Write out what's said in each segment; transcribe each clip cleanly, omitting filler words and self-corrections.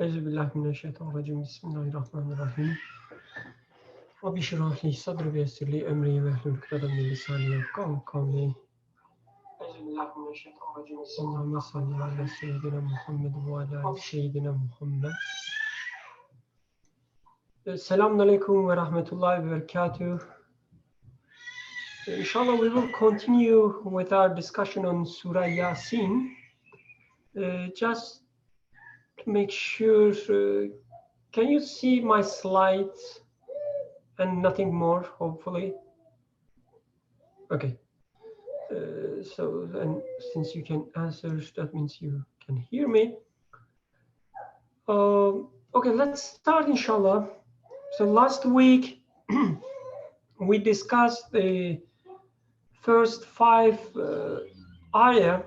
أعوذ بالله من الشيطان الرجيم بسم الله الرحمن الرحيم رب اشرح لي صدري ويسر لي أمري واحلل عقدة من لساني يفقهوا قولي أعوذ بالله من الشيطان الرجيم بسم الله اللهم صل على سيدنا محمد وعلى آل سيدنا محمد Assalamu alaikum wa rahmatullahi wa barakatuh. Inshallah, we will continue with our discussion on Surah Yasin. Just to make sure, can you see my slides and nothing more, hopefully? Okay. And since you can answer, that means you can hear me. Okay, let's start, inshallah. So last week, we discussed the first 5 ayah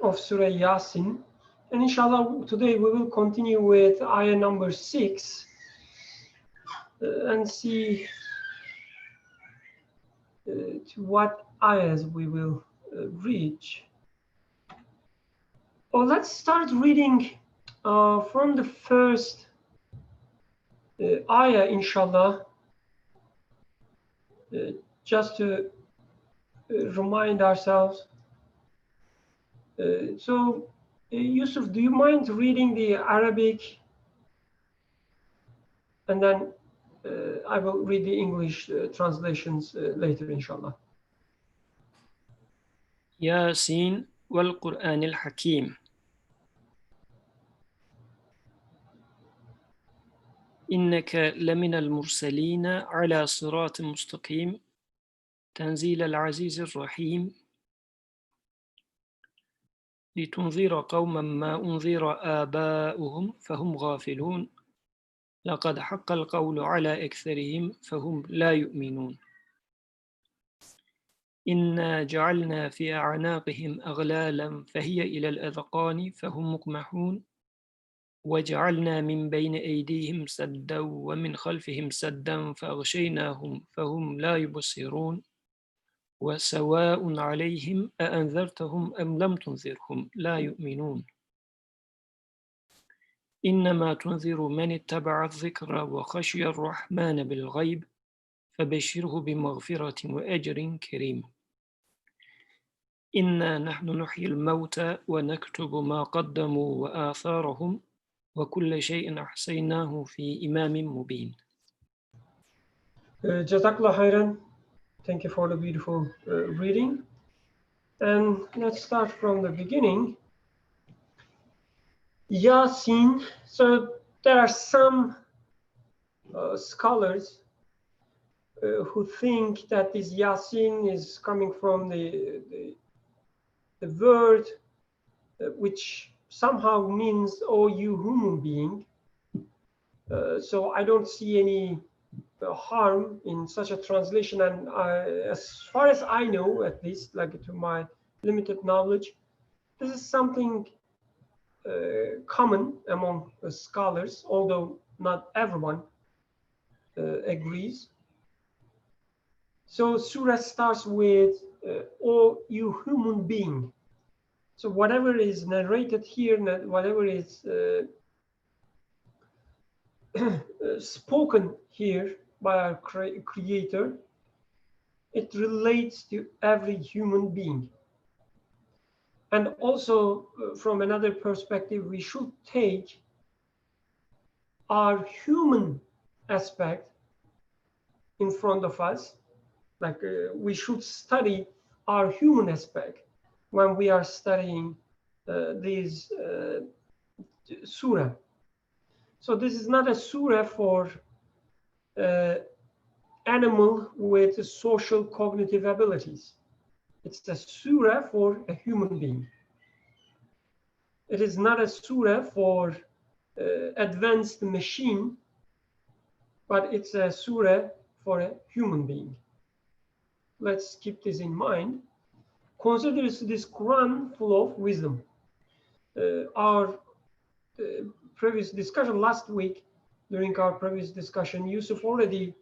of Surah Yasin. And inshallah, today we will continue with ayah number 6 and see to what ayahs we will reach. Well, let's start reading from the first ayah, inshallah, just to remind ourselves. So, Yusuf, do you mind reading the Arabic? And then I will read the English translations later, inshallah. ياسين والقرآن الحكيم إنك لمن المرسلين على صراط مستقيم تنزيل العزيز الرحيم لتنذر قوما ما أنذر آباؤهم فهم غافلون لقد حق القول على أكثرهم فهم لا يؤمنون إنا جعلنا في أعناقهم أغلالا فهي إلى الأذقان فهم مقمحون وجعلنا من بين أيديهم سدا ومن خلفهم سدا فأغشيناهم فهم لا يبصرون وسواء عليهم أأنذرتهم أم لم تنذرهم لا يؤمنون إنما تنذر من اتبع الذكر وخشي الرحمن بالغيب فبشره بمغفرة وأجر كريم إنا نحن نحيي الموتى ونكتب ما قدموا وآثارهم وكل شيء أحصيناه في إمام مبين. Jazakallah khairan. Thank you for the beautiful reading. And let's start from the beginning. Yasin. So there are some scholars who think that this Yasin is coming from the word which somehow means, "Oh, you human being." So I don't see any harm in such a translation, and as far as I know, at least, like to my limited knowledge, this is something common among scholars, although not everyone agrees. So surah starts with "Oh, you human being." So whatever is narrated here, whatever is spoken here by our creator, it relates to every human being. And also from another perspective, we should take our human aspect in front of us. Like we should study our human aspect when we are studying these surah. So this is not a surah for animal with social cognitive abilities. It's a surah for a human being. It is not a surah for advanced machine, but it's a surah for a human being. Let's keep this in mind. Consider this Quran full of wisdom. Our previous discussion last week, during our previous discussion, Yusuf already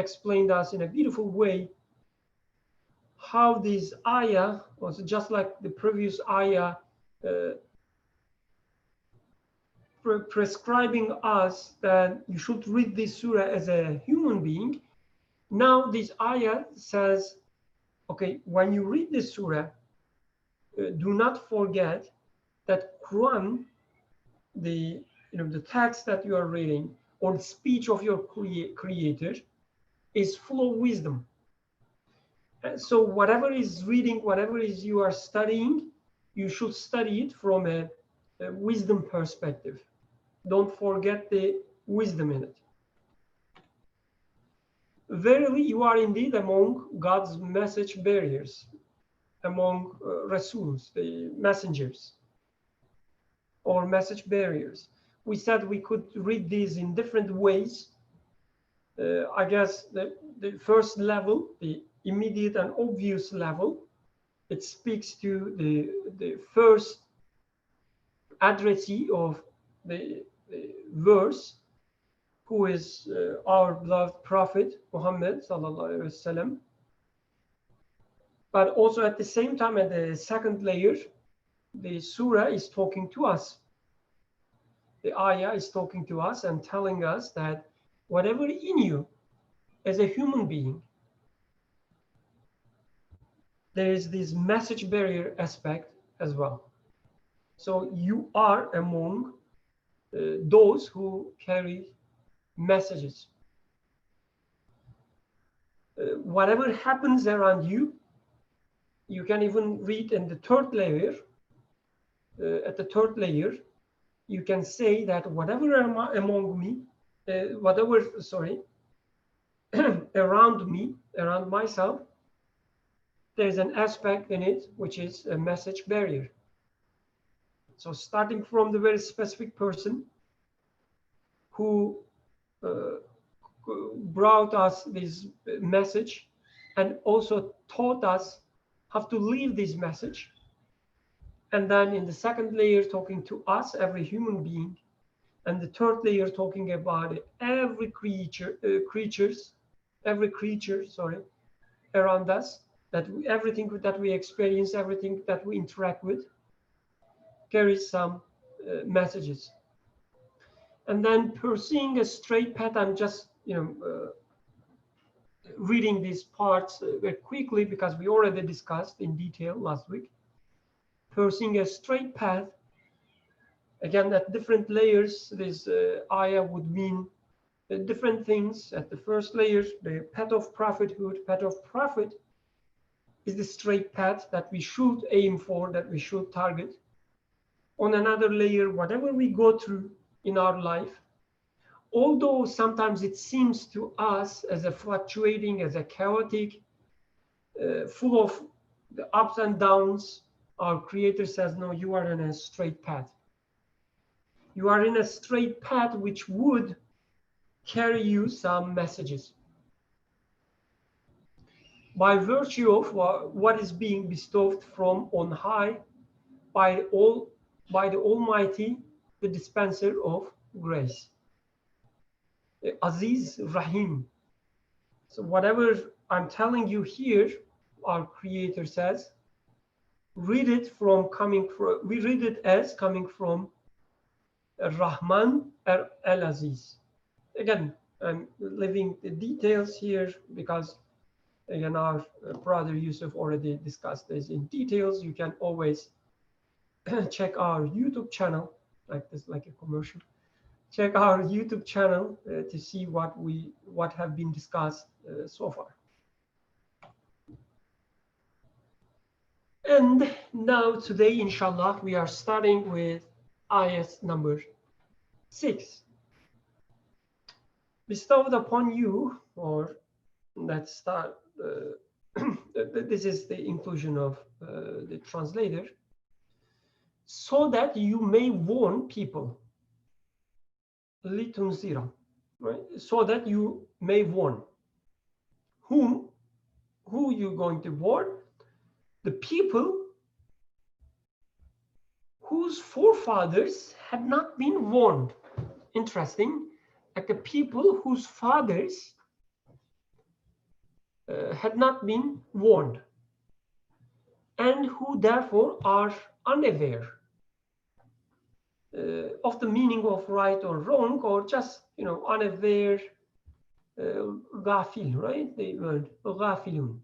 explained us in a beautiful way how this ayah was just like the previous ayah prescribing us that you should read this surah as a human being. Now this ayah says, okay, when you read this surah, do not forget that Quran, the text that you are reading, or the speech of your creator, is full of wisdom. So whatever is reading, whatever is you are studying, you should study it from a wisdom perspective. Don't forget the wisdom in it. Verily, you are indeed among God's message bearers, among Rasuls, the messengers, or message bearers. We said we could read these in different ways. I guess the first level, the immediate and obvious level, it speaks to the first addressee of the verse, who is our beloved Prophet Muhammad sallallahu alaihi wasallam. But also at the same time, at the second layer, the surah is talking to us. The ayah is talking to us and telling us that whatever in you as a human being, there is this message barrier aspect as well. So you are among those who carry messages. Whatever happens around you, you can even read in the third layer. At the third layer, you can say that whatever among me, around me, around myself, there's an aspect in it which is a message barrier. So starting from the very specific person who brought us this message and also taught us how to live this message. And then in the second layer, talking to us, every human being. And the third layer, talking about every creature around us, that everything that we experience, everything that we interact with, carries some messages. And then pursuing a straight path, I'm just reading these parts very quickly because we already discussed in detail last week. Pursuing a straight path, again, at different layers, this ayah would mean different things. At the first layer, the path of prophethood. Path of prophet is the straight path that we should aim for, that we should target. On another layer, whatever we go through in our life, although sometimes it seems to us as a fluctuating, as a chaotic, full of the ups and downs, our Creator says, no, you are in a straight path. You are in a straight path which would carry you some messages. By virtue of what is being bestowed from on high by the Almighty, the dispenser of grace. Aziz Rahim. So whatever I'm telling you here, our Creator says, we read it as coming from Rahman al-Aziz. Again, I'm leaving the details here because again, our brother Yusuf already discussed this in details. You can always check our YouTube channel, like a commercial. Check our YouTube channel to see what have been discussed so far. And now today, inshallah, we are starting with ayat number 6. Bestowed upon you, or let's start. This is the inclusion of the translator, so that you may warn people. Litunzira, right? So that you may warn. Who you going to warn? The people whose forefathers had not been warned. Interesting, like the people whose fathers had not been warned, and who therefore are unaware. of the meaning of right or wrong, or just, unaware, ghafil, right? The word ghafilun,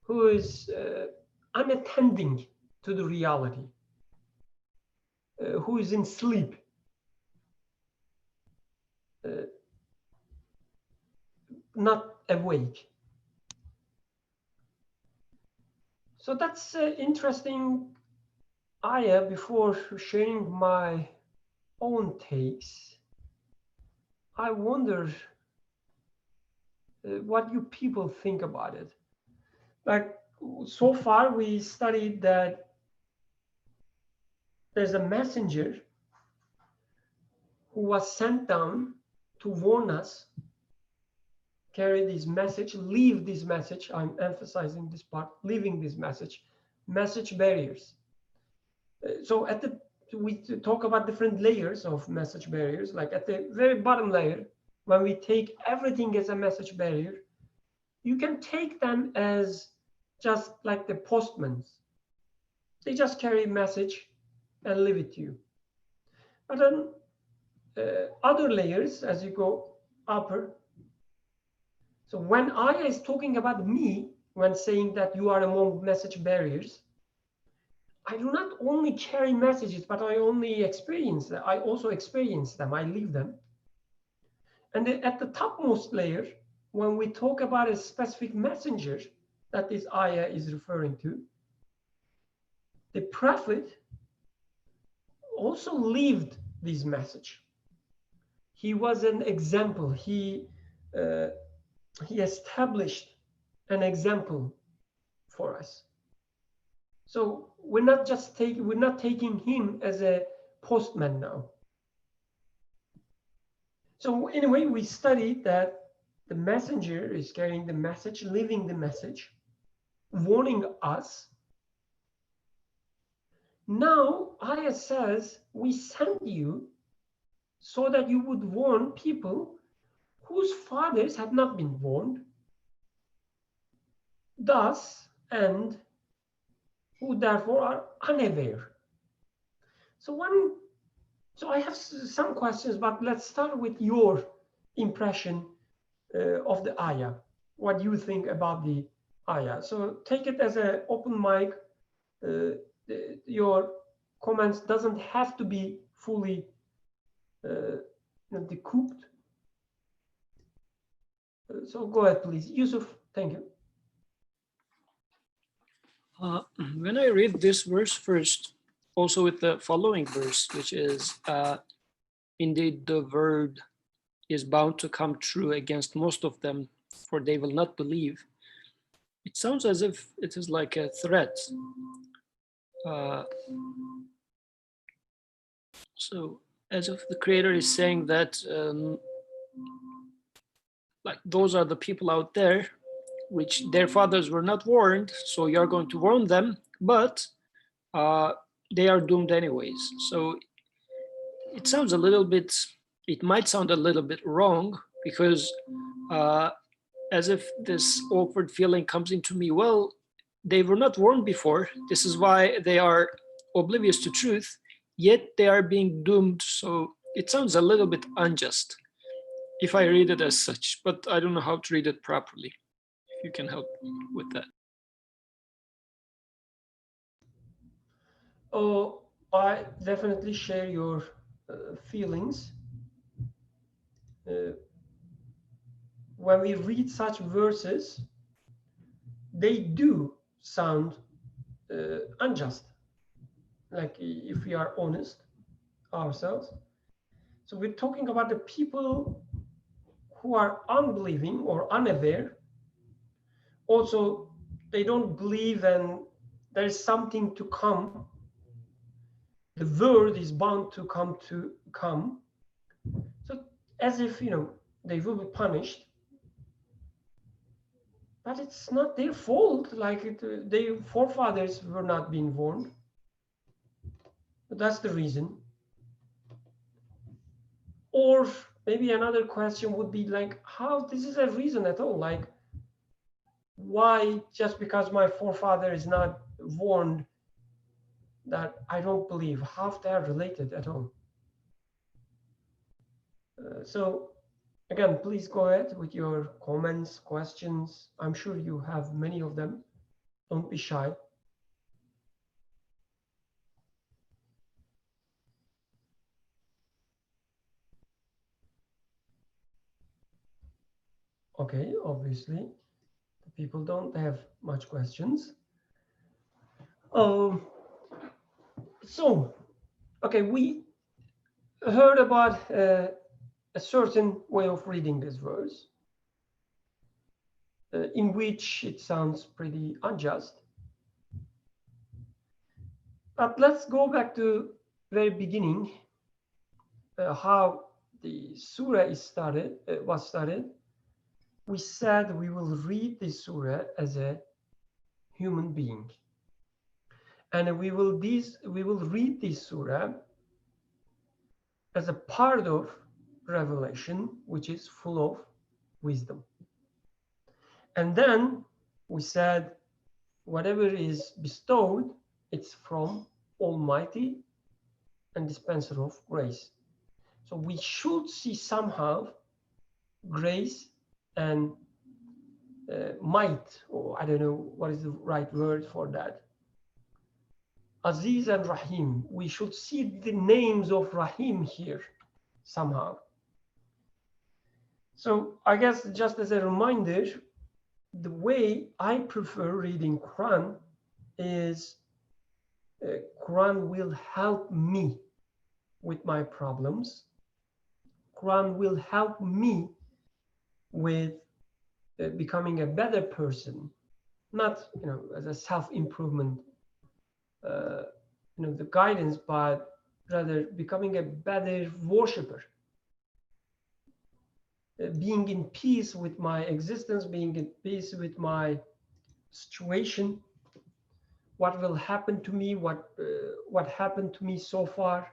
who is unattending to the reality, who is in sleep, not awake. So that's interesting ayah. Before sharing my own takes, I wonder what you people think about it. Like, so far we studied that there's a messenger who was sent down to warn us, carry this message, leave this message. I'm emphasizing this part, leaving this message barriers. So we talk about different layers of message barriers. Like at the very bottom layer, when we take everything as a message barrier, you can take them as just like the postmen. They just carry a message and leave it to you. But then other layers, as you go upper, so when ayah is talking about me, when saying that you are among message barriers, I do not only carry messages, but I only experience them. I also experience them. I live them. And at the topmost layer, when we talk about a specific messenger that this ayah is referring to, the prophet also lived this message. He was an example. He established an example for us. So we're not taking him as a postman now. So anyway, we studied that the messenger is carrying the message, living the message, warning us. Now ayah says, we sent you so that you would warn people whose fathers had not been warned, thus, and who therefore are unaware. So I have some questions, but let's start with your impression of the ayah. What do you think about the ayah? So take it as an open mic. Your comments doesn't have to be fully decouped. So go ahead, please. Yusuf, thank you. When I read this verse first, also with the following verse, which is, indeed the word is bound to come true against most of them, for they will not believe. It sounds as if it is like a threat. So as if the Creator is saying that, like, those are the people out there which their fathers were not warned, so you're going to warn them, but they are doomed anyways. So it sounds a little bit, it might sound a little bit wrong, because as if this awkward feeling comes into me, well, they were not warned before, this is why they are oblivious to truth, yet they are being doomed. So it sounds a little bit unjust if I read it as such, but I don't know how to read it properly. If you can help with that. Oh, I definitely share your feelings. When we read such verses, they do sound unjust, like if we are honest ourselves. So we're talking about the people who are unbelieving or unaware. Also, they don't believe, and there is something to come. The word is bound to come. So as if, they will be punished. But it's not their fault, like their forefathers were not being warned. But that's the reason. Or maybe another question would be like, how this is a reason at all? Like, why just because my forefather is not warned, that I don't believe how they are related at all. So again, please go ahead with your comments, questions. I'm sure you have many of them. Don't be shy. Okay, obviously, the people don't have much questions. So, okay, we heard about a certain way of reading this verse, in which it sounds pretty unjust. But let's go back to very beginning, how the surah was started. We said we will read the surah as a human being, and we will read this surah as a part of revelation, which is full of wisdom. And then we said whatever is bestowed, it's from Almighty and dispenser of grace. So we should see somehow grace and might, or I don't know what is the right word for that. Aziz and Rahim, we should see the names of Rahim here somehow. So I guess just as a reminder, the way I prefer reading Quran is Quran will help me with my problems. Quran will help me with becoming a better person, not as a self-improvement, the guidance, but rather becoming a better worshipper, being in peace with my existence, being in peace with my situation, what will happen to me, what happened to me so far.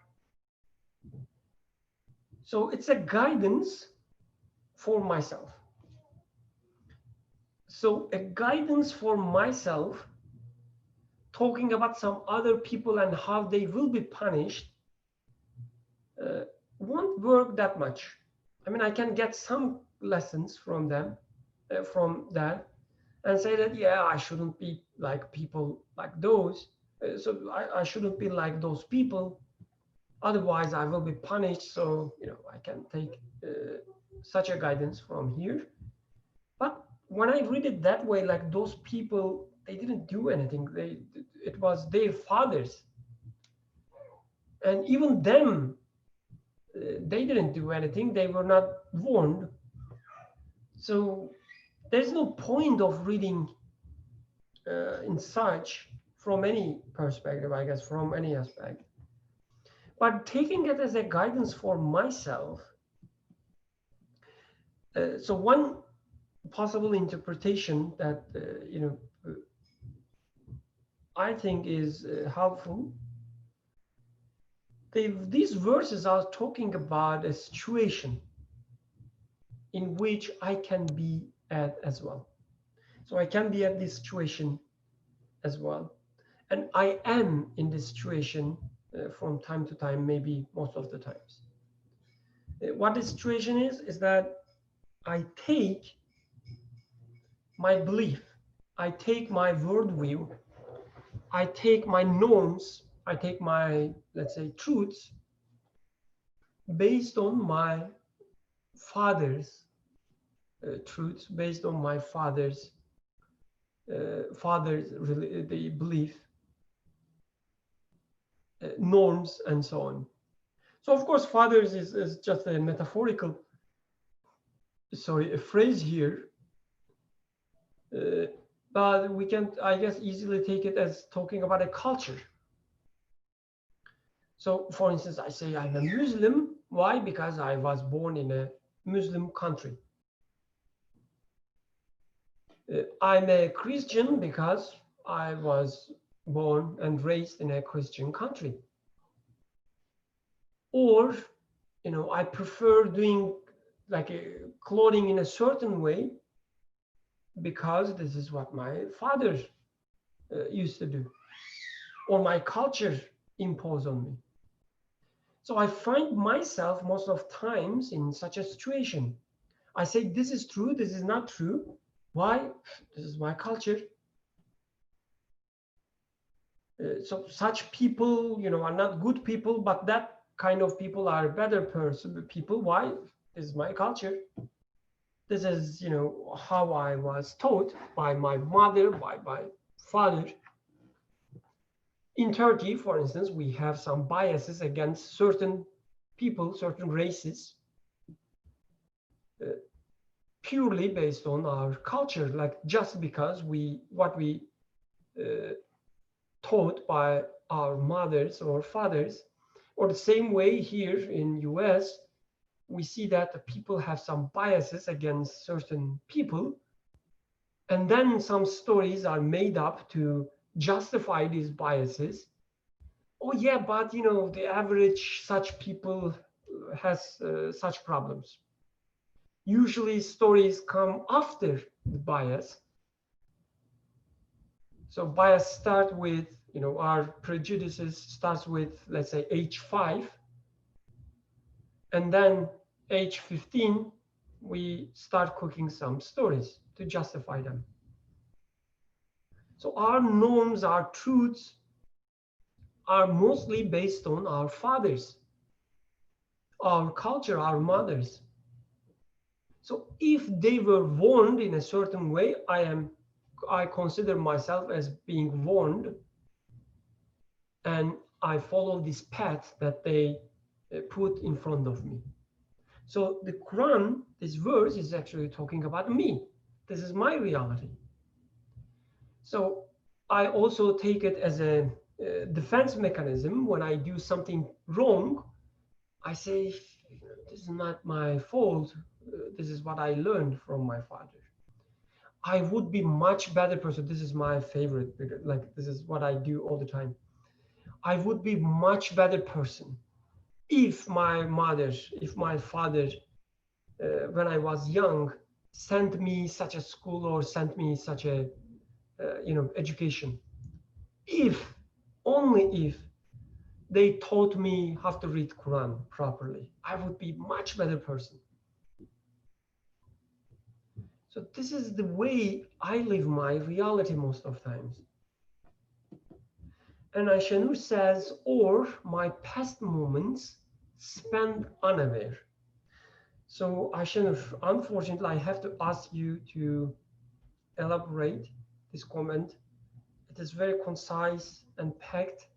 So it's a guidance for myself. So a guidance for myself, talking about some other people and how they will be punished, won't work that much. I mean, I can get some lessons from them, from that, and say that, yeah, I shouldn't be like people like those. So I shouldn't be like those people. Otherwise, I will be punished. So, I can take such a guidance from here. But when I read it that way, like those people, they didn't do anything. It was their fathers. And even them, they didn't do anything. They were not warned. So there's no point of reading in such from any perspective, I guess, from any aspect. But taking it as a guidance for myself, so one possible interpretation that I think is helpful. These verses are talking about a situation in which I can be at as well. So I can be at this situation as well. And I am in this situation from time to time, maybe most of the times. What the situation is that I take my belief, I take my worldview, I take my norms, I take my, let's say, truths based on my father's truths, based on my father's the belief, norms, and so on. So of course, fathers is just a metaphorical, a phrase here, but we can, I guess, easily take it as talking about a culture. So for instance, I say I'm a Muslim. Why? Because I was born in a Muslim country. I'm a Christian because I was born and raised in a Christian country. Or, I prefer doing like clothing in a certain way because this is what my father used to do. or my culture impose on me. So I find myself most of times in such a situation. I say, this is true, this is not true. Why? This is my culture. So such people, are not good people, but that kind of people are better people. Why? This is my culture. This is, how I was taught by my mother, by my father. In Turkey, for instance, we have some biases against certain people, certain races, purely based on our culture, like just because what we taught by our mothers or fathers. Or the same way here in US, we see that the people have some biases against certain people, and then some stories are made up to justify these biases. Oh yeah, but the average such people has such problems. Usually stories come after the bias. So bias start with, our prejudices starts with, let's say, age 5. And then age 15, we start cooking some stories to justify them. So our norms, our truths are mostly based on our fathers, our culture, our mothers. So if they were warned in a certain way, I consider myself as being warned, and I follow this path that they put in front of me. So the Quran, this verse is actually talking about me. This is my reality. So I also take it as a defense mechanism. When I do something wrong, I say, this is not my fault. This is what I learned from my father. I would be much better person. This is my favorite, like this is what I do all the time. I would be much better person if my mother, if my father, when I was young, sent me such a school or sent me such a, education. If, only if they taught me how to read Quran properly, I would be much better person. So this is the way I live my reality most of times. And Aishanur says, or my past moments spent unaware. So Aishanur, unfortunately, I have to ask you to elaborate this comment. It is very concise and packed.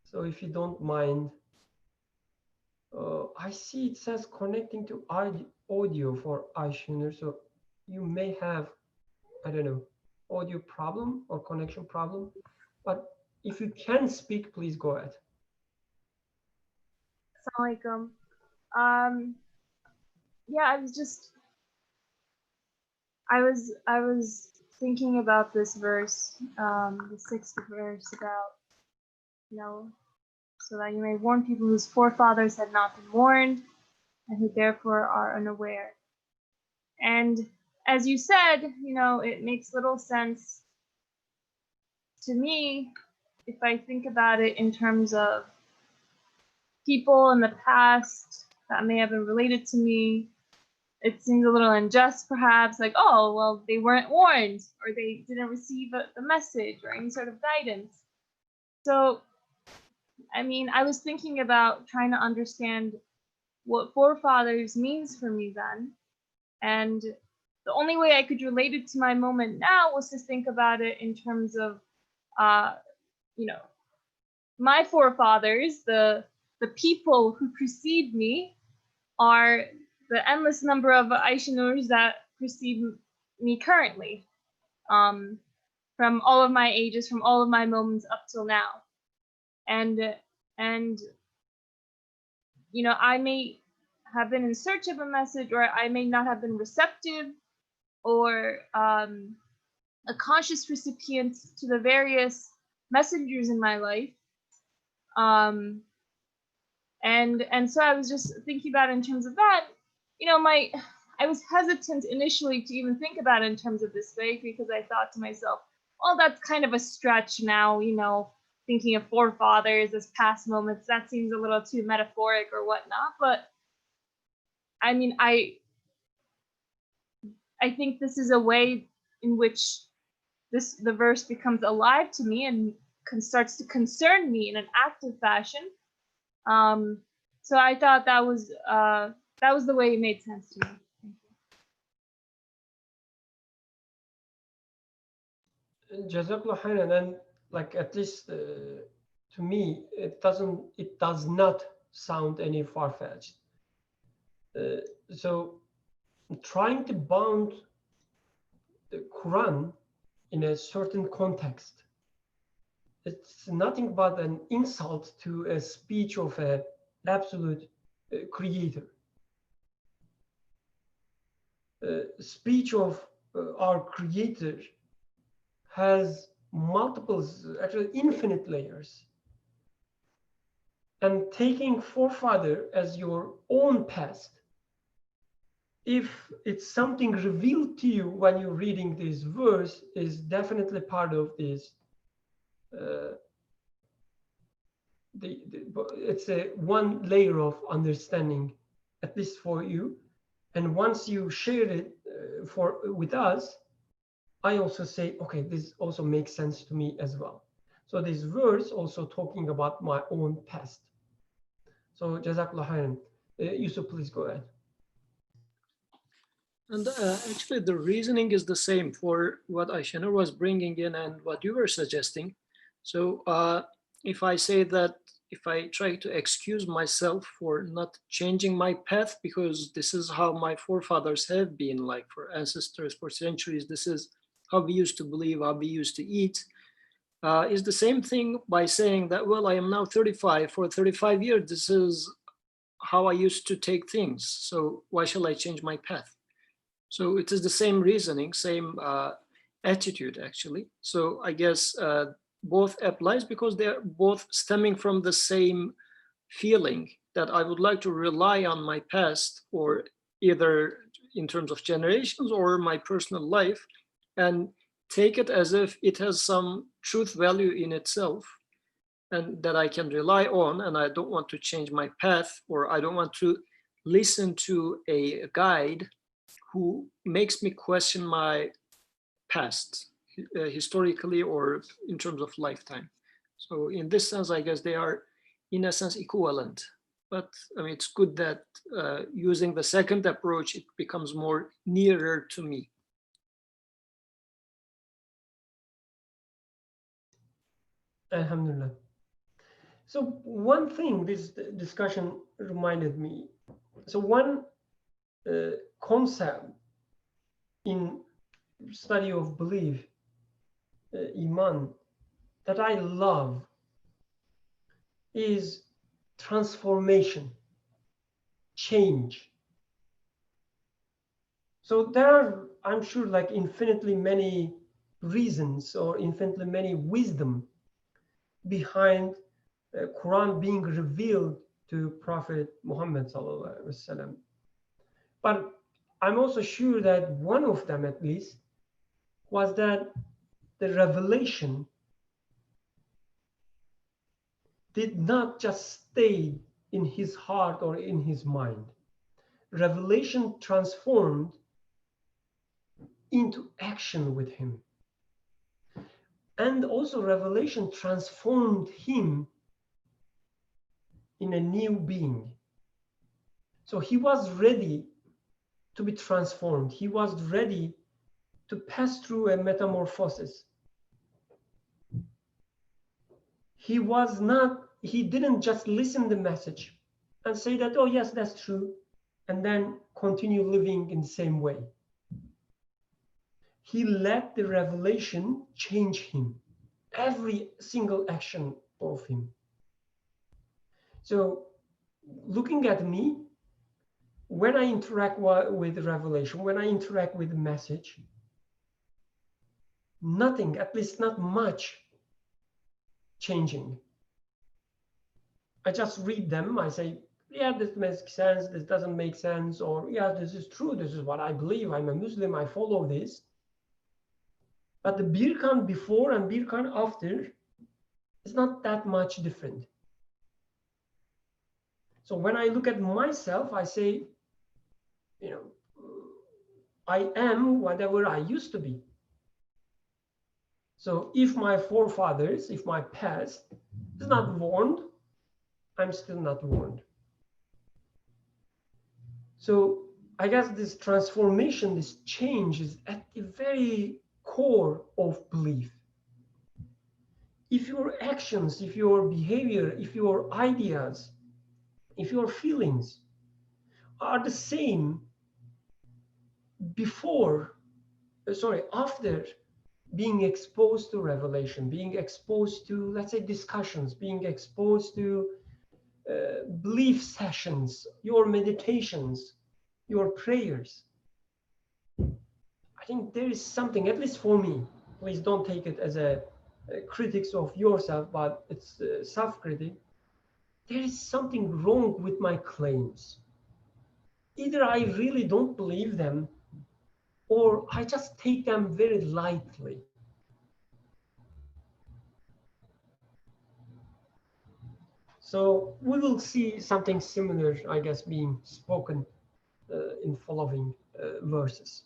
So if you don't mind, I see it says connecting to audio for Aishanur. So you may have, I don't know, audio problem or connection problem. But if you can speak, please go ahead. Assalamualaikum. Yeah, I was thinking about this verse, the 6th verse about, so that you may warn people whose forefathers had not been warned and who therefore are unaware. And as you said, it makes little sense to me if I think about it in terms of people in the past that may have been related to me. It seems a little unjust, perhaps, like, oh, well, they weren't warned, or they didn't receive the message or any sort of guidance. So, I mean, I was thinking about trying to understand what forefathers means for me then. And the only way I could relate it to my moment now was to think about it in terms of, my forefathers, the people who precede me, are the endless number of Aishanurs that precede me currently, from all of my ages, from all of my moments up till now. And I may have been in search of a message, or I may not have been receptive or a conscious recipient to the various messengers in my life. And so I was just thinking about it in terms of that. I was hesitant initially to even think about it in terms of this way, because I thought to myself, well, that's kind of a stretch now, you know, thinking of forefathers as past moments. That seems a little too metaphoric or whatnot. But I mean, I think this is a way in which the verse becomes alive to me and starts to concern me in an active fashion. So I thought that was the way it made sense to me. Jazakallah khairan. And like, at least to me, it does not sound any far-fetched. So trying to bound the Quran in a certain context, it's nothing but an insult to a speech of an absolute creator. Speech of our creator has multiples, actually infinite layers. And taking forefather as your own past, if it's something revealed to you when you're reading this verse, is definitely part of this. It's a one layer of understanding, at least for you. And once you share it with us, I also say, okay, this also makes sense to me as well. So this verse also talking about my own past. So Jazakallah khairan. Yusuf, please go ahead. And actually, the reasoning is the same for what Aishanur was bringing in and what you were suggesting. So if I say that, if I try to excuse myself for not changing my path, because this is how my forefathers have been, like for ancestors, for centuries, this is how we used to believe, how we used to eat, is the same thing by saying that, well, I am now 35, for 35 years, this is how I used to take things. So why shall I change my path? So it is the same reasoning, same attitude, actually. So I guess both applies because they're both stemming from the same feeling that I would like to rely on my past, or either in terms of generations or my personal life, and take it as if it has some truth value in itself and that I can rely on, and I don't want to change my path, or I don't want to listen to a guide who makes me question my past, historically or in terms of lifetime. So in this sense, I guess they are in a sense equivalent. But I mean, it's good that using the second approach, it becomes more nearer to me. Alhamdulillah. So one thing this discussion reminded me, so one concept in study of belief, Iman, that I love is transformation, change. So there are, I'm sure, like infinitely many reasons or infinitely many wisdom behind Quran being revealed to Prophet Muhammad sallallahu alaihi wasallam. But I'm also sure that one of them, at least, was that the revelation did not just stay in his heart or in his mind. Revelation transformed into action with him. And also revelation transformed him in a new being. So he was ready to be transformed. He was ready to pass through a metamorphosis. He didn't just listen the message and say that, oh yes, that's true, and then continue living in the same way. He let the revelation change him, every single action of him. So looking at me, when I interact with the revelation, when I interact with the message, nothing, at least not much, changing. I just read them. I say, yeah, this makes sense. This doesn't make sense. Or, yeah, this is true. This is what I believe. I'm a Muslim. I follow this. But the Birkan before and Birkan after is not that much different. So when I look at myself, I say, you know, I am whatever I used to be. So if my forefathers, if my past is not warned, I'm still not warned. So I guess this transformation, this change is at the very core of belief. If your actions, if your behavior, if your ideas, if your feelings are the same after being exposed to revelation, being exposed to, let's say, discussions, being exposed to belief sessions, your meditations, your prayers, I think there is something, at least for me, please don't take it as a critics of yourself, but it's self-critic. There is something wrong with my claims. Either I really don't believe them, or I just take them very lightly. So we will see something similar, I guess, being spoken in following verses.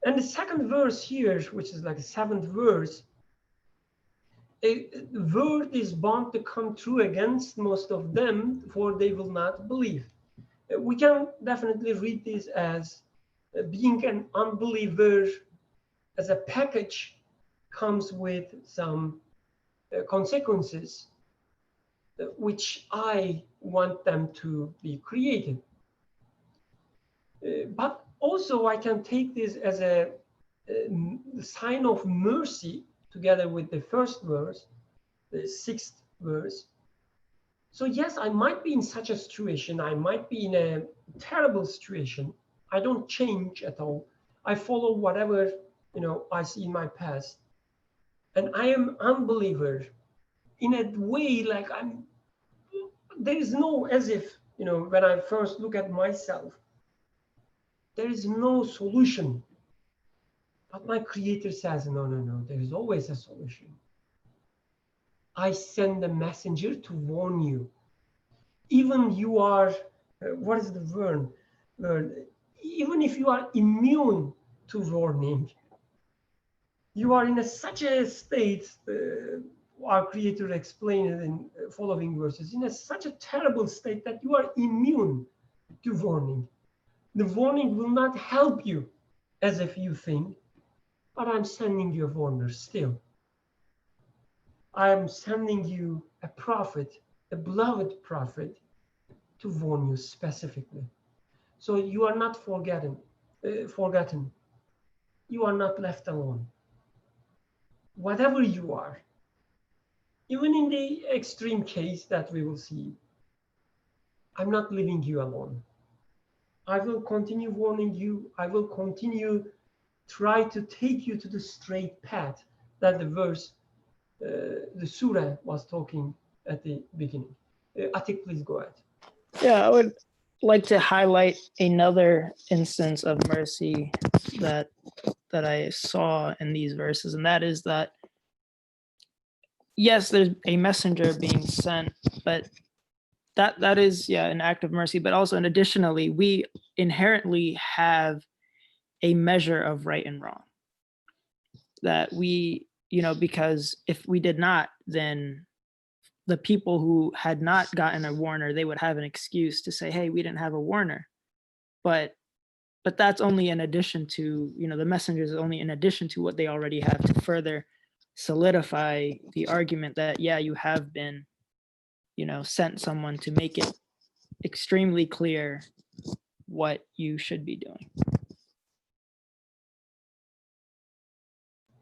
And the second verse here, which is like the seventh verse, a word is bound to come true against most of them, for they will not believe. We can definitely read this as being an unbeliever as a package comes with some consequences which I want them to be created. But also I can take this as a sign of mercy together with the first verse, the sixth verse. So yes, I might be in such a situation. I might be in a terrible situation. I don't change at all. I follow whatever, I see in my past. And I am unbeliever in a way, like there is no, as if, when I first look at myself, there is no solution. But my creator says, no, there is always a solution. I send a messenger to warn you. Even you are, what is the word? Even if you are immune to warning, you are in such a state, our creator explained it in following verses, in such a terrible state that you are immune to warning. The warning will not help you as if you think, but I'm sending you a warner still. I'm sending you a prophet, a beloved prophet, to warn you specifically. So you are not forgotten. You are not left alone. Whatever you are, even in the extreme case that we will see, I'm not leaving you alone. I will continue warning you. I will continue try to take you to the straight path that the verse, the surah was talking at the beginning. Atik, please go ahead. Yeah, I would like to highlight another instance of mercy that I saw in these verses, and that is that, yes, there's a messenger being sent, but that is, an act of mercy, but also, and additionally, we inherently have a measure of right and wrong that we, because if we did not, then the people who had not gotten a warner, they would have an excuse to say, hey, we didn't have a warner. But that's only in addition to, the messengers is only in addition to what they already have to further solidify the argument that, yeah, you have been, sent someone to make it extremely clear what you should be doing.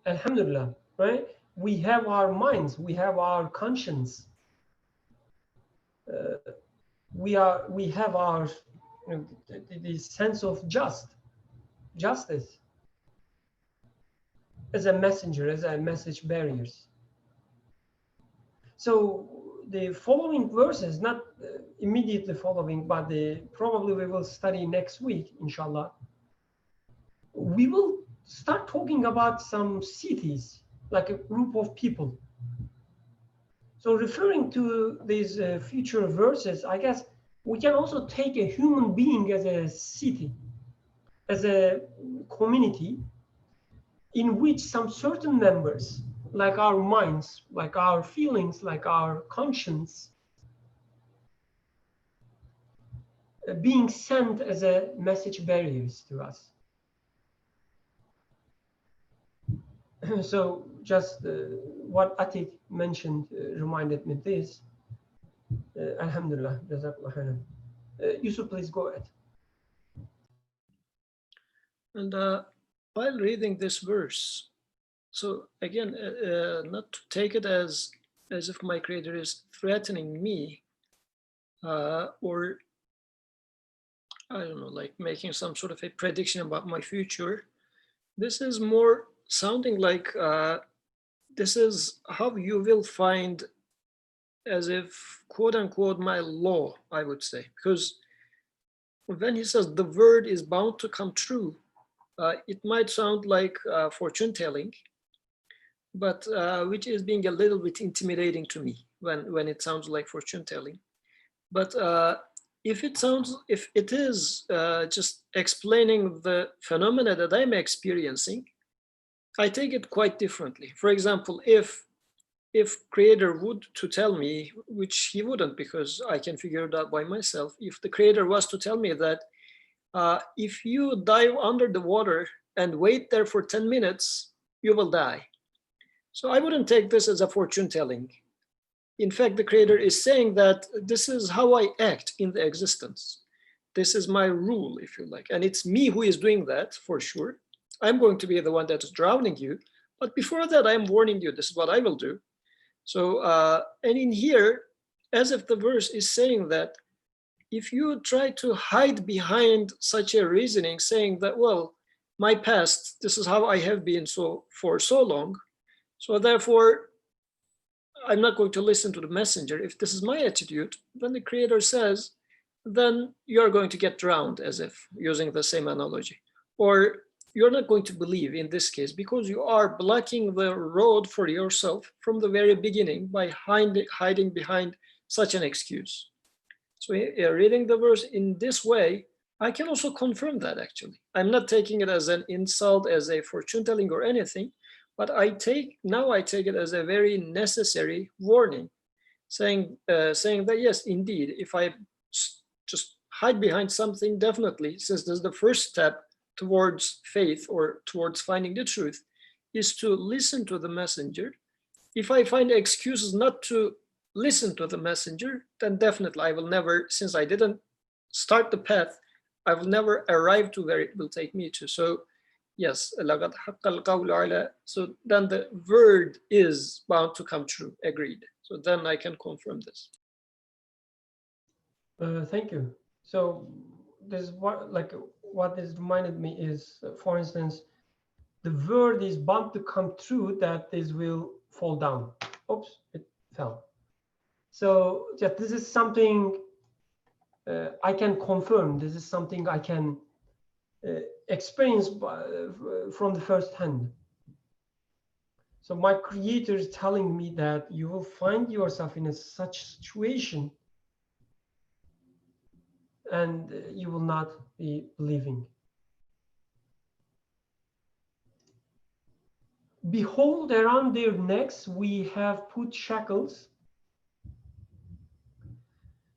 Alhamdulillah, right? We have our minds, we have our conscience. We have our the sense of justice as a messenger, as a message bearers. So the following verses, not immediately following, but probably we will study next week, inshallah. We will start talking about some cities, like a group of people. So referring to these future verses, I guess we can also take a human being as a city, as a community in which some certain members, like our minds, like our feelings, like our conscience, being sent as a message barriers to us. So just what Atik mentioned reminded me this. Alhamdulillah, Jazakallah khairan. Yusuf, please go ahead. And while reading this verse, so again, not to take it as if my Creator is threatening me or I don't know, like making some sort of a prediction about my future. This is more sounding like this is how you will find, as if, quote unquote, my law, I would say. Because when he says the word is bound to come true, it might sound like fortune telling, but which is being a little bit intimidating to me when it sounds like fortune telling. But if it is just explaining the phenomena that I'm experiencing, I take it quite differently. For example, if Creator would to tell me, which he wouldn't because I can figure it out by myself, if the Creator was to tell me that if you dive under the water and wait there for 10 minutes, you will die. So I wouldn't take this as a fortune telling. In fact, the Creator is saying that this is how I act in the existence. This is my rule, if you like. And it's me who is doing that, for sure. I'm going to be the one that is drowning you. But before that, I'm warning you, this is what I will do. So, and in here, as if the verse is saying that if you try to hide behind such a reasoning, saying that, well, my past, this is how I have been for so long, so therefore, I'm not going to listen to the messenger. If this is my attitude, then the Creator says, then you're going to get drowned, as if using the same analogy. Or you're not going to believe in this case because you are blocking the road for yourself from the very beginning by hiding behind such an excuse. So reading the verse in this way, I can also confirm that actually. I'm not taking it as an insult, as a fortune telling or anything, but I take it as a very necessary warning, saying that yes, indeed, if I just hide behind something, definitely, since this is the first step towards faith or towards finding the truth, is to listen to the messenger. If I find excuses not to listen to the messenger, then definitely I will never, since I didn't start the path, I will never arrive to where it will take me to. So yes, so then the word is bound to come true, agreed. So then I can confirm this. Thank you. So this what this reminded me is, for instance, the word is bound to come true that this will fall down. Oops, it fell. So just this is something I can confirm. This is something I can experience from the first hand. So my Creator is telling me that you will find yourself in such situation and you will not be believing. Behold, around their necks we have put shackles,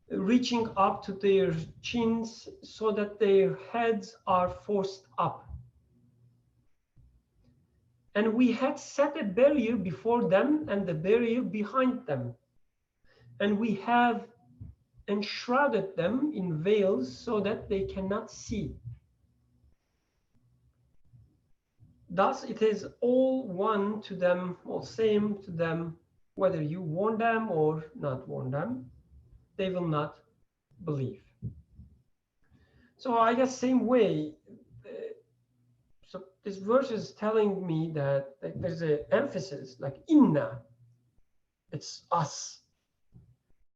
reaching up to their chins so that their heads are forced up. And we had set a barrier before them and the barrier behind them. And we have enshrouded them in veils so that they cannot see. Thus it is all one to them, all same to them, whether you warn them or not warn them, they will not believe. So I guess same way, so this verse is telling me that there's an emphasis, like inna, it's us.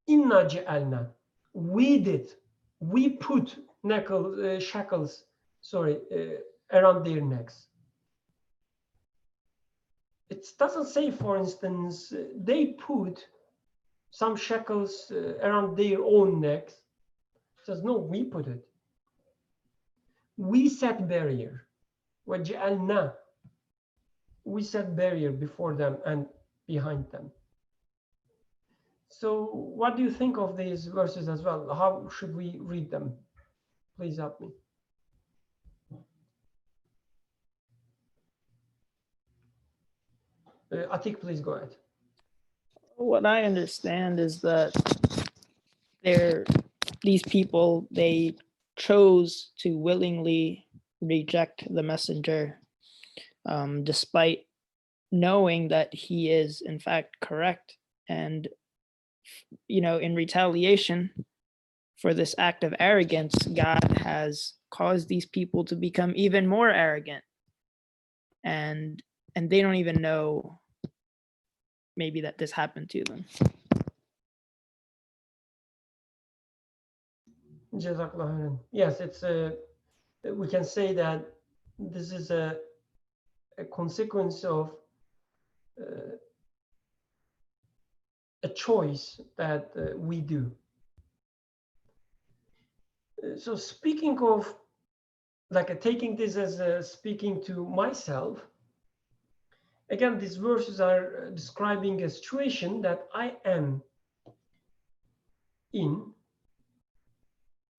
Inna ja'alna, we did, we put shackles, around their necks. it doesn't say, for instance, they put some shackles around their own necks. It says, no, we put it. We set barrier. وَجَعَلْنَا. We set barrier before them and behind them. So what do you think of these verses as well? How should we read them? Please help me. Atik, please go ahead. What I understand is that these people, they chose to willingly reject the messenger, despite knowing that he is in fact correct. And, in retaliation for this act of arrogance, God has caused these people to become even more arrogant. And they don't even know maybe that this happened to them. Yes, it's we can say that this is a consequence of a choice that we do. So speaking of, taking this as speaking to myself, again, these verses are describing a situation that I am in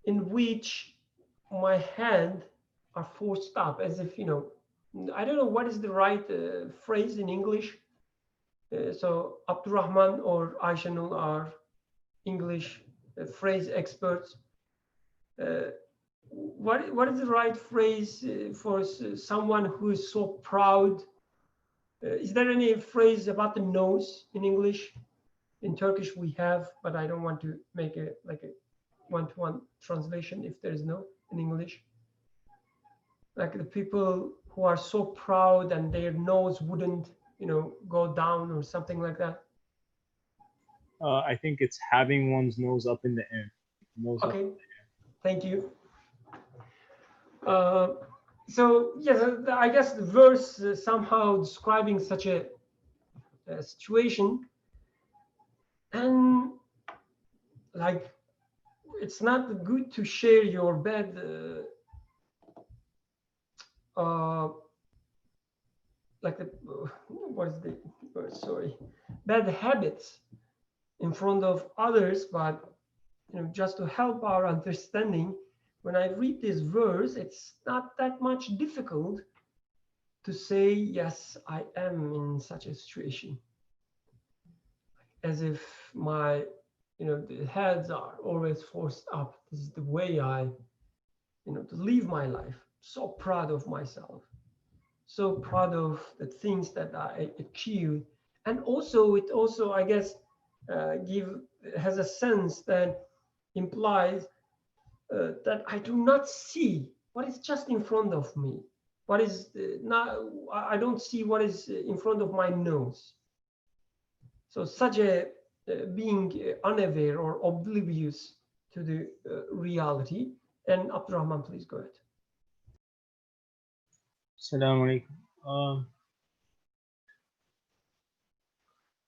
which my hands are forced up, as if, I don't know what is the right phrase in English. So Abdurrahman or Aishanul are English phrase experts. What is the right phrase for someone who is so proud? Is there any phrase about the nose in English? In Turkish we have, but I don't want to make a one-to-one translation if there is no in English. Like the people who are so proud and their nose wouldn't, go down or something like that. I think it's having one's nose up in the air. Okay, thank you. So yes, I guess the verse somehow describing such a situation, and it's not good to share your bad what is the word? Sorry, bad habits in front of others, but just to help our understanding, when I read this verse, it's not that much difficult to say, yes, I am in such a situation, as if my the heads are always forced up. This is the way I to live my life. So proud of myself, so proud of the things that I achieved. And also it also, I guess, has a sense that implies that I do not see what is just in front of me. What is not, I don't see what is in front of my nose. So such a being unaware or oblivious to the reality. And Abdurrahman, please go ahead. Assalamu alaikum.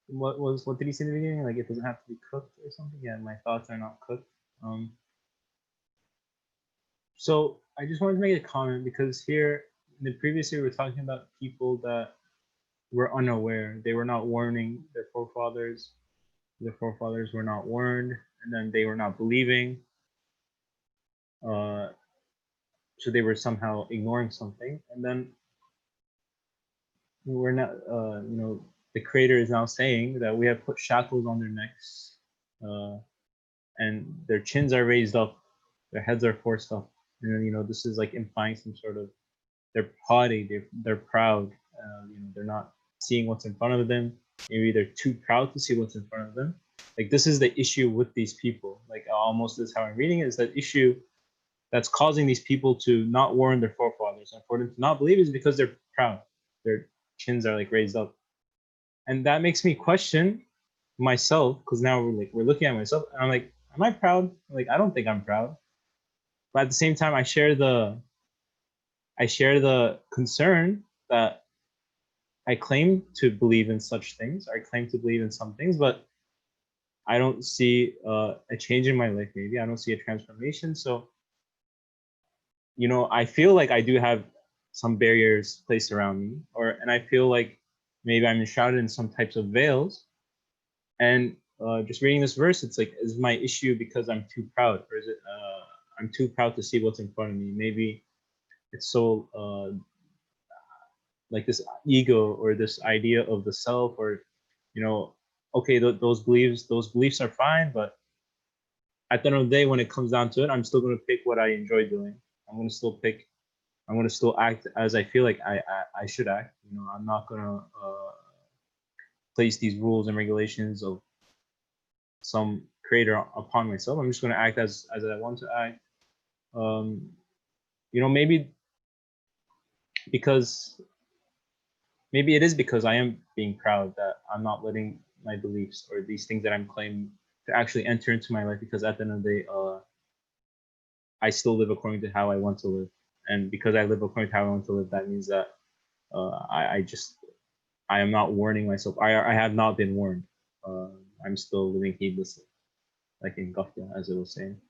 What did he say in the beginning? Like it doesn't have to be cooked or something? Yeah, my thoughts are not cooked. So I just wanted to make a comment, because here in the previous year we were talking about people that were unaware. They were not warning their forefathers. Their forefathers were not warned, and then they were not believing. So they were somehow ignoring something, and then we're not. The Creator is now saying that we have put shackles on their necks, and their chins are raised up, their heads are forced up. And this is like implying some sort of, they're haughty, they're proud. They're not seeing what's in front of them. Maybe they're too proud to see what's in front of them. Like this is the issue with these people. Like almost is how I'm reading it, is that issue that's causing these people to not warn their forefathers, and for them to not believe is because they're proud. Their chins are like raised up, and that makes me question myself, because now we're looking at myself, and I'm like, am I proud? Like I don't think I'm proud. But at the same time, I share the concern that I claim to believe in such things. I claim to believe in some things, but I don't see a change in my life. Maybe I don't see a transformation. So, you know, I feel like I do have some barriers placed around me, and I feel like maybe I'm enshrouded in some types of veils. And just reading this verse, it's like, is my issue because I'm too proud, or is it I'm too proud to see what's in front of me? Maybe it's so like this ego or this idea of the self, or you know, okay, those beliefs are fine, but at the end of the day, when it comes down to it, I'm still going to pick what I enjoy doing. I'm going to still pick. I'm going to still act as I feel like I should act. You know, I'm not going to place these rules and regulations of some creator upon myself. I'm just going to act as I want to act. You know, maybe it is because I am being proud that I'm not letting my beliefs or these things that I'm claiming to actually enter into my life, because at the end of the day, I still live according to how I want to live. And because I live according to how I want to live, that means that I am not warning myself. I have not been warned. I'm still living heedlessly, like in Ghafla, as it was saying.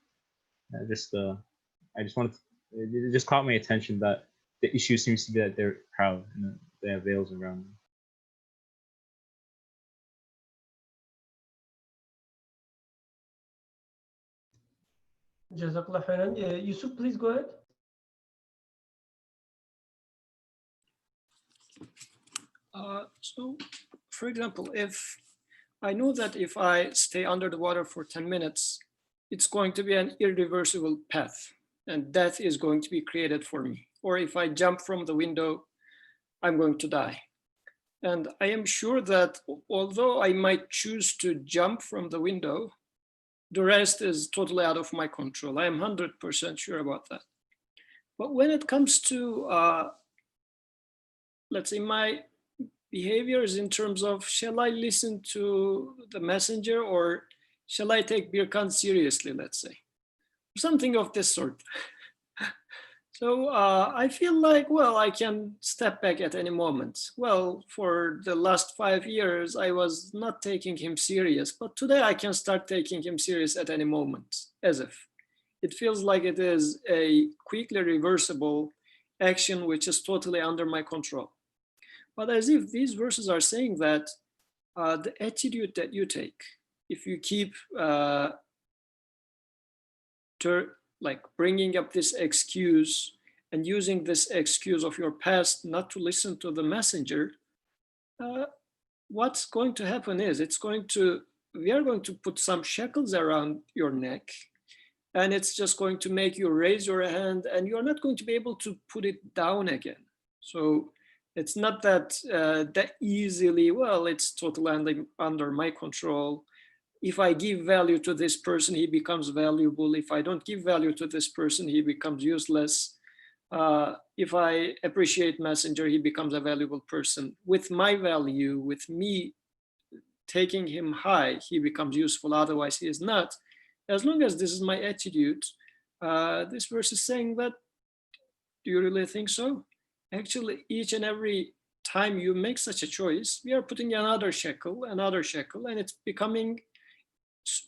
I just wanted, it just caught my attention that the issue seems to be that they're proud and that they have veils around them. Jazakallah khairan. Yusuf, please go ahead. So, for example, if I know that if I stay under the water for 10 minutes, it's going to be an irreversible path and death is going to be created for me. Or if I jump from the window, I'm going to die. And I am sure that although I might choose to jump from the window, the rest is totally out of my control. I am 100% sure about that. But when it comes to, let's say, my behaviors in terms of, shall I listen to the messenger or shall I take Birkan seriously, let's say, something of this sort. So I feel like, well, I can step back at any moment. Well, for the last 5 years, I was not taking him serious, but today I can start taking him serious at any moment, as if. It feels like it is a quickly reversible action which is totally under my control. But as if these verses are saying that the attitude that you take, if you keep like bringing up this excuse and using this excuse of your past not to listen to the messenger, what's going to happen is we are going to put some shackles around your neck, and it's just going to make you raise your hand and you're not going to be able to put it down again. So it's not that that easily, well, it's totally under my control. If I give value to this person, he becomes valuable. If I don't give value to this person, he becomes useless. If I appreciate messenger, he becomes a valuable person. With my value, with me taking him high, he becomes useful. Otherwise, he is not. As long as this is my attitude, this verse is saying that, do you really think so? Actually, each and every time you make such a choice, we are putting another shackle, and it's becoming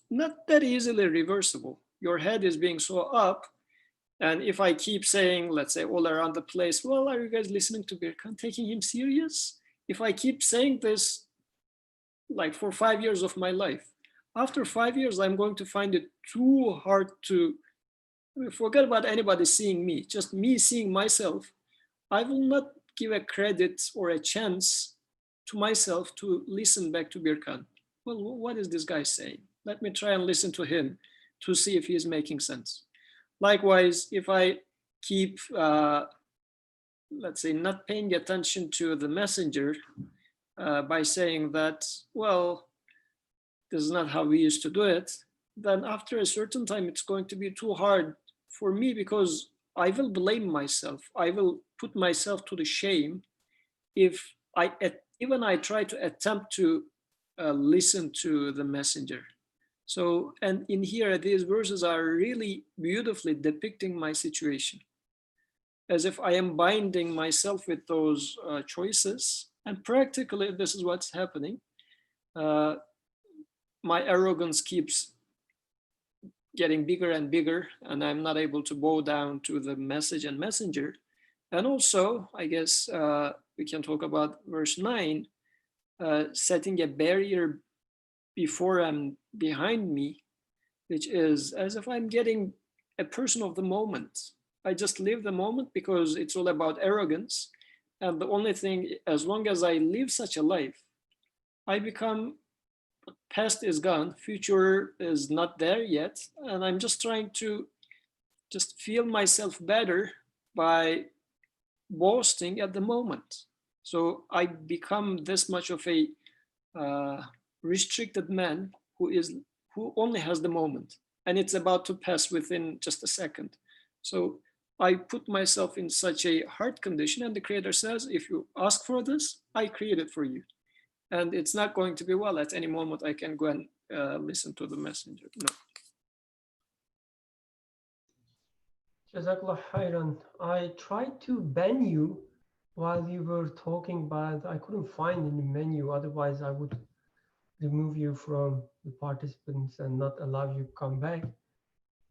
not that easily reversible. Your head is being so up, and if I keep saying, let's say, all around the place, well, are you guys listening to Birkan, taking him serious? If I keep saying this, like for 5 years of my life, after 5 years, I'm going to find it too hard to forget about anybody seeing me, just me seeing myself. I will not give a credit or a chance to myself to listen back to Birkan. Well, what is this guy saying? Let me try and listen to him to see if he is making sense. Likewise, if I keep, let's say, not paying attention to the messenger by saying that, well, this is not how we used to do it, then after a certain time, it's going to be too hard for me because I will blame myself. I will put myself to the shame if even I try to attempt to listen to the messenger. So, and in here, these verses are really beautifully depicting my situation, as if I am binding myself with those choices, And practically, this is what's happening. My arrogance keeps getting bigger and bigger, and I'm not able to bow down to the message and messenger. And also, I guess we can talk about verse 9, setting a barrier before and behind me, which is as if I'm getting a person of the moment. I just live the moment because it's all about arrogance. And the only thing, as long as I live such a life, I become, past is gone, future is not there yet. And I'm just trying to just feel myself better by boasting at the moment. So I become this much of a restricted man who only has the moment, and it's about to pass within just a second. So I put myself in such a hard condition, and the Creator says, if you ask for this, I create it for you. And it's not going to be, well, at any moment I can go and listen to the messenger. No. Jazakallah khairan. I tried to ban you while you were talking, but I couldn't find any menu. Otherwise, I would remove you from the participants and not allow you to come back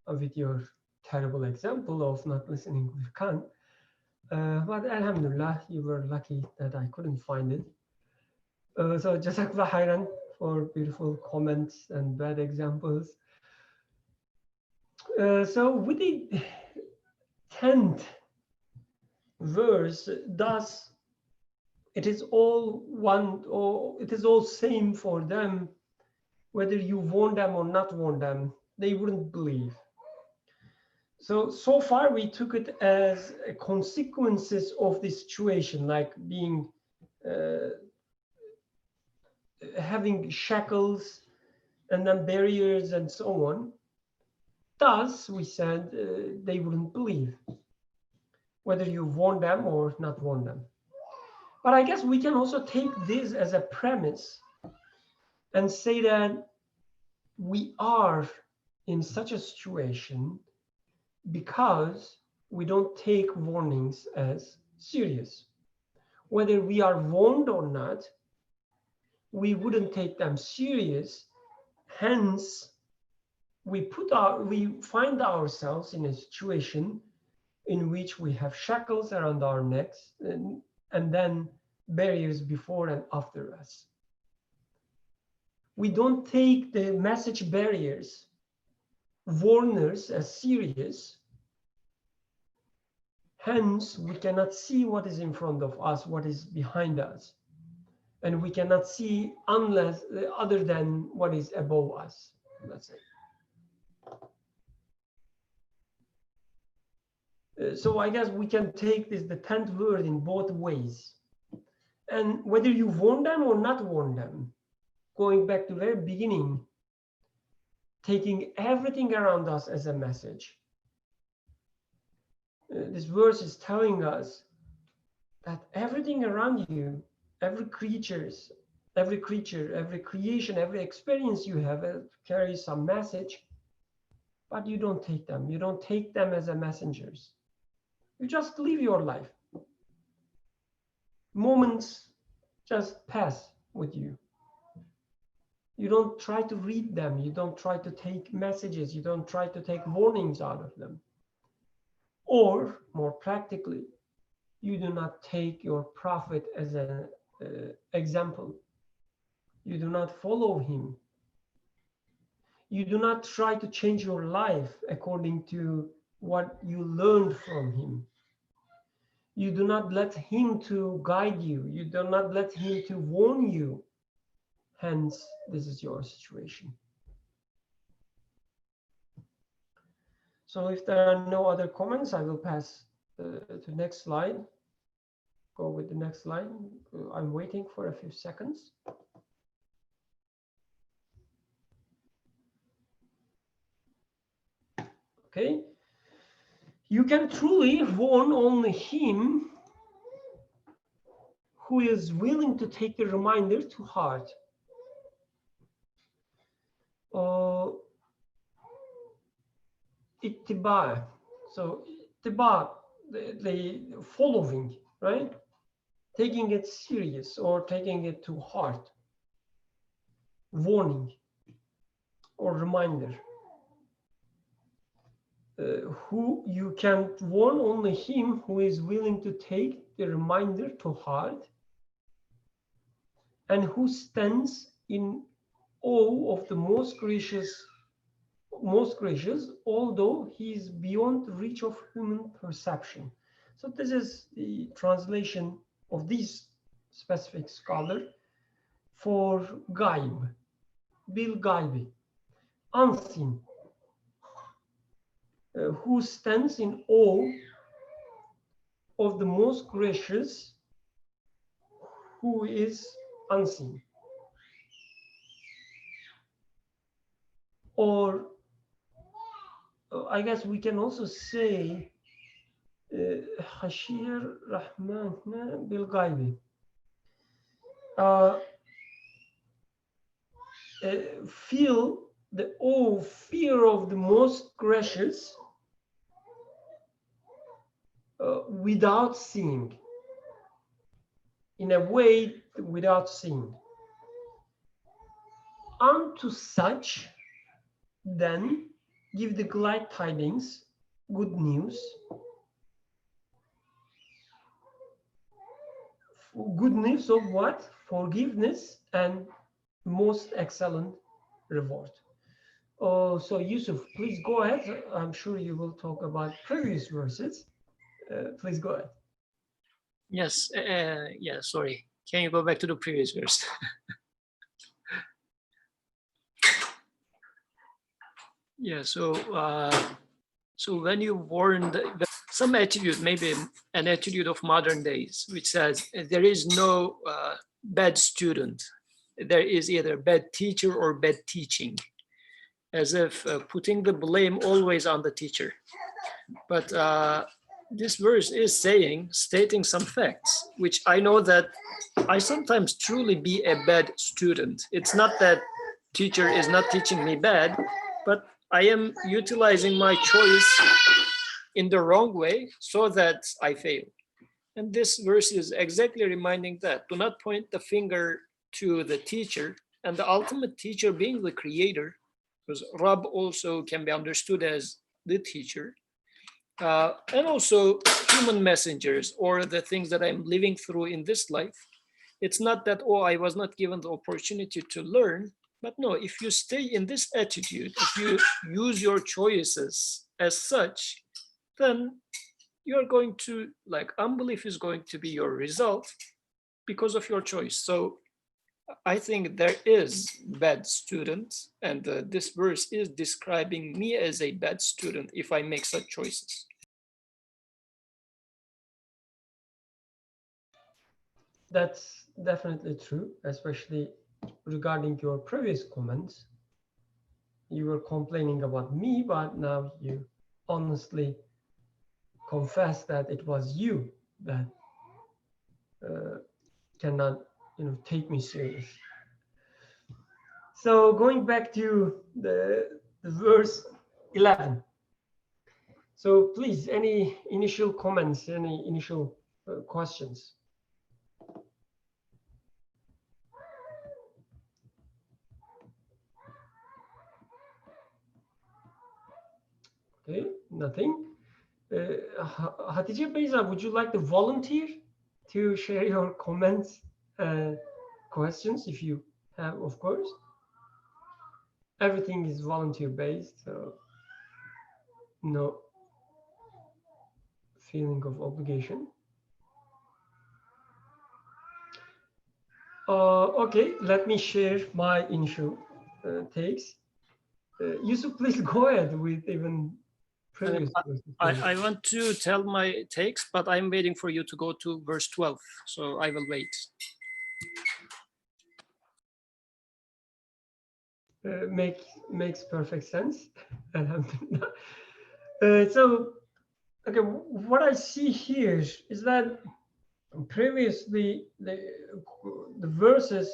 with your terrible example of not listening with Khan. But Alhamdulillah, you were lucky that I couldn't find it. So Jazakallah khairan for beautiful comments and bad examples. So with the 10th verse, thus it is all one, or it is all same for them, whether you warn them or not warn them, they wouldn't believe. So far we took it as consequences of the situation, like being having shackles and then barriers and so on. Thus, we said they wouldn't believe, whether you warn them or not warn them. But I guess we can also take this as a premise and say that we are in such a situation because we don't take warnings as serious. Whether we are warned or not, we wouldn't take them serious. Hence, we find ourselves in a situation in which we have shackles around our necks and then barriers before and after us. We don't take the message barriers, warners as serious. Hence, we cannot see what is in front of us, what is behind us. And we cannot see unless other than what is above us, let's say. So I guess we can take this, the 10th word, in both ways. And whether you warn them or not warn them, going back to the very beginning, taking everything around us as a message. This verse is telling us that everything around you, every creature, every creation, every experience you have carries some message, but you don't take them. You don't take them as a messengers. You just live your life. Moments just pass with you. You don't try to read them. You don't try to take messages. You don't try to take warnings out of them. Or, more practically, you do not take your prophet as an example. You do not follow him. You do not try to change your life according to what you learned from him. You do not let him to guide you. You do not let him to warn you. Hence, this is your situation. So if there are no other comments, I will pass to the next slide. Go with the next slide. I'm waiting for a few seconds. Okay. You can truly warn only him who is willing to take the reminder to heart. Ittiba. So ittiba, the following, right? taking it serious or taking it to heart, warning or reminder. Who you can warn only him who is willing to take the reminder to heart and who stands in awe of the most gracious, although he is beyond the reach of human perception. So this is the translation of this specific scholar for gaib, bil gaibi, unseen, who stands in awe of the most gracious, who is unseen. Or I guess we can also say Hashir Rahman bil Ghaibi. Feel the awe, fear of the most gracious without seeing, in a way without seeing. Unto such, then, give the glad tidings, good news. Good news of what? Forgiveness and most excellent reward. Oh, so Yusuf, please go ahead. I'm sure you will talk about previous verses. Please go ahead. Yes, yeah, sorry. Can you go back to the previous verse? Yeah, so when you warned some attitude, maybe an attitude of modern days, which says there is no bad student. There is either bad teacher or bad teaching, as if putting the blame always on the teacher. But this verse is stating some facts, which I know that I sometimes truly be a bad student. It's not that teacher is not teaching me bad, but I am utilizing my choice in the wrong way so that I fail. And this verse is exactly reminding that. Do not point the finger to the teacher, and the ultimate teacher being the creator, because Rab also can be understood as the teacher. And also human messengers or the things that I'm living through in this life. It's not that, oh, I was not given the opportunity to learn, but no, if you stay in this attitude, if you use your choices as such, then you're going to, like, unbelief is going to be your result because of your choice. So I think there is bad students, and this verse is describing me as a bad student if I make such choices. That's definitely true, especially regarding your previous comments. You were complaining about me, but now you honestly confess that it was you that cannot, take me serious. So going back to the verse 11. So please, any initial comments, any initial questions? Okay, nothing. Hatice Beyza, would you like to volunteer to share your comments, questions, if you have, of course? Everything is volunteer based, so no feeling of obligation. Okay, let me share my initial takes. Yusuf, please go ahead with even previous. I want to tell my takes, but I'm waiting for you to go to verse 12, so I will wait. Makes perfect sense. So, okay, what I see here is that previously the verses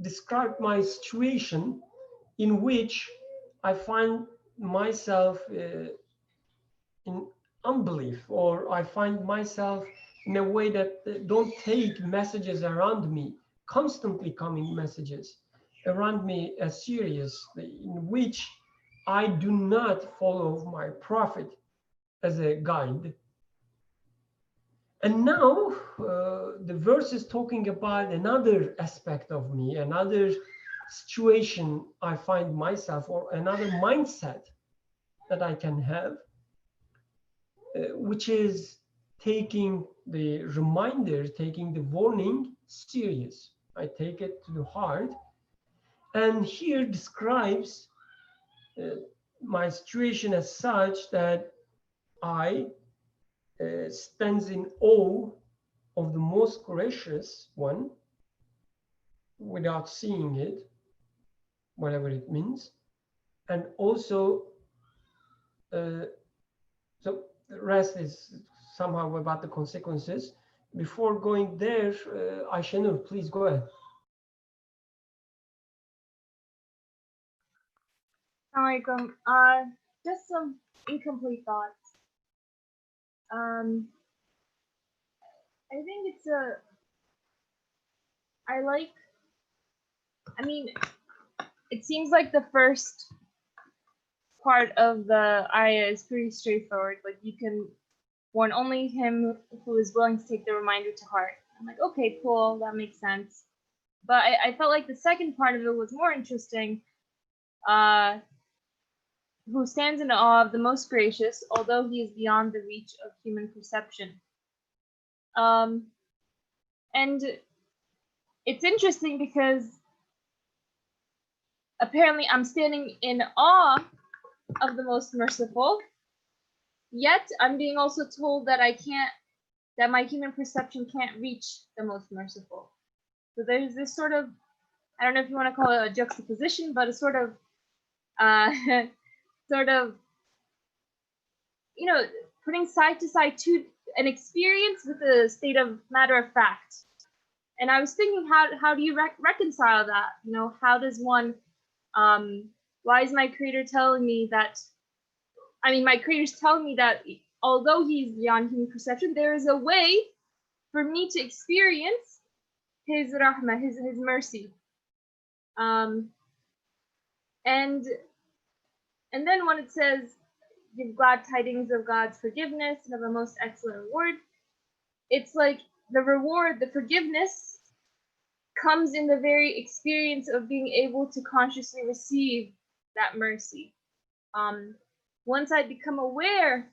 described my situation in which I find myself in unbelief, or I find myself in a way that don't take messages around me, constantly coming messages around me as seriously, in which I do not follow my prophet as a guide. And now the verse is talking about another aspect of me, another situation I find myself, or another mindset that I can have, which is taking the reminder, taking the warning serious. I take it to the heart. And here describes my situation as such that I stands in awe of the most gracious one without seeing it, whatever it means. And also, so the rest is somehow about the consequences. Before going there, Ayşenur, please go ahead. Assalamualaikum. Just some incomplete thoughts. I think it's I mean, it seems like the first part of the ayah is pretty straightforward. Like, you can warn only him who is willing to take the reminder to heart. I'm like, okay, cool, that makes sense. But I felt like the second part of it was more interesting. Who stands in awe of the most gracious, although he is beyond the reach of human perception. And it's interesting because apparently I'm standing in awe of the most merciful, yet I'm being also told that that my human perception can't reach the most merciful. So there's this sort of, I don't know if you want to call it a juxtaposition, but a sort of, putting side to side an experience with a state of matter of fact. And I was thinking, how do you reconcile that? How does one, why is my creator telling me that, my creator's telling me that although he's beyond human perception, there is a way for me to experience his rahmah, his mercy. And then when it says, give glad tidings of God's forgiveness and of a most excellent reward, it's like the reward, the forgiveness, comes in the very experience of being able to consciously receive that mercy. Once I become aware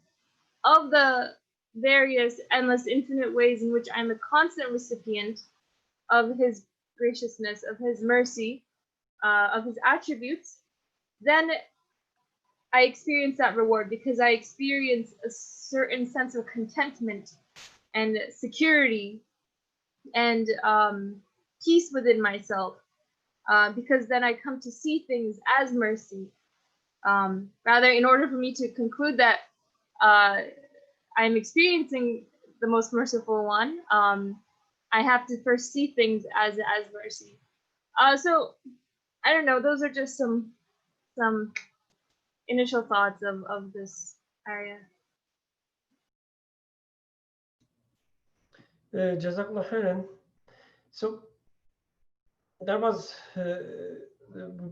of the various endless infinite ways in which I'm a constant recipient of his graciousness, of his mercy, of his attributes, then I experience that reward, because I experience a certain sense of contentment and security and peace within myself, because then I come to see things as mercy. Rather, in order for me to conclude that I'm experiencing the most merciful one, I have to first see things as mercy. So I don't know, those are just some initial thoughts of this area. Jazakallah khairan. So that was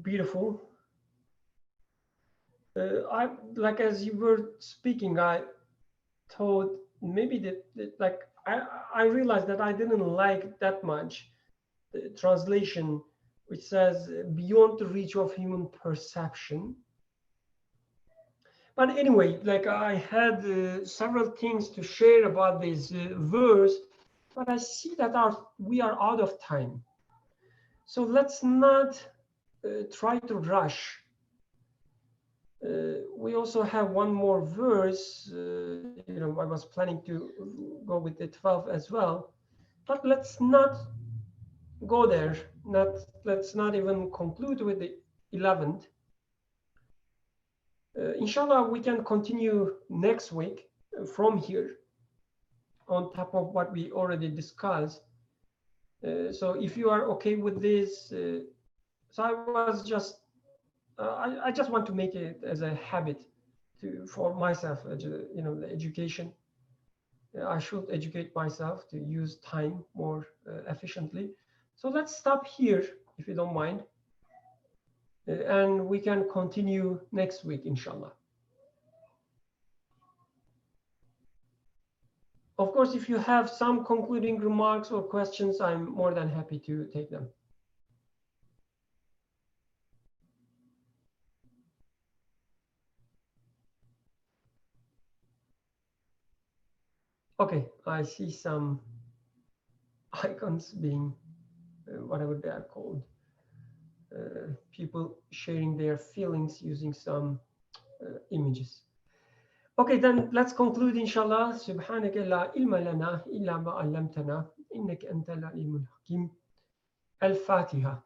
beautiful. As you were speaking, I thought maybe that I realized that I didn't like that much the translation which says beyond the reach of human perception. But anyway, I had several things to share about this verse, but I see that we are out of time. So let's not try to rush. We also have one more verse. I was planning to go with the 12 as well, but let's not go there. Let's not even conclude with the 11th. Inshallah, we can continue next week from here, on top of what we already discussed. So if you are okay with this, so I just want to make it as a habit for myself, the education. I should educate myself to use time more efficiently. So let's stop here, if you don't mind. And we can continue next week, inshallah. Of course, if you have some concluding remarks or questions, I'm more than happy to take them. Okay, I see some icons being, whatever they are called, people sharing their feelings using some images. Okay, then let's conclude, inshallah. Subhanaka la ilma lana illa ma 'allamtana innaka antal alimul hakim. Al-Fatiha.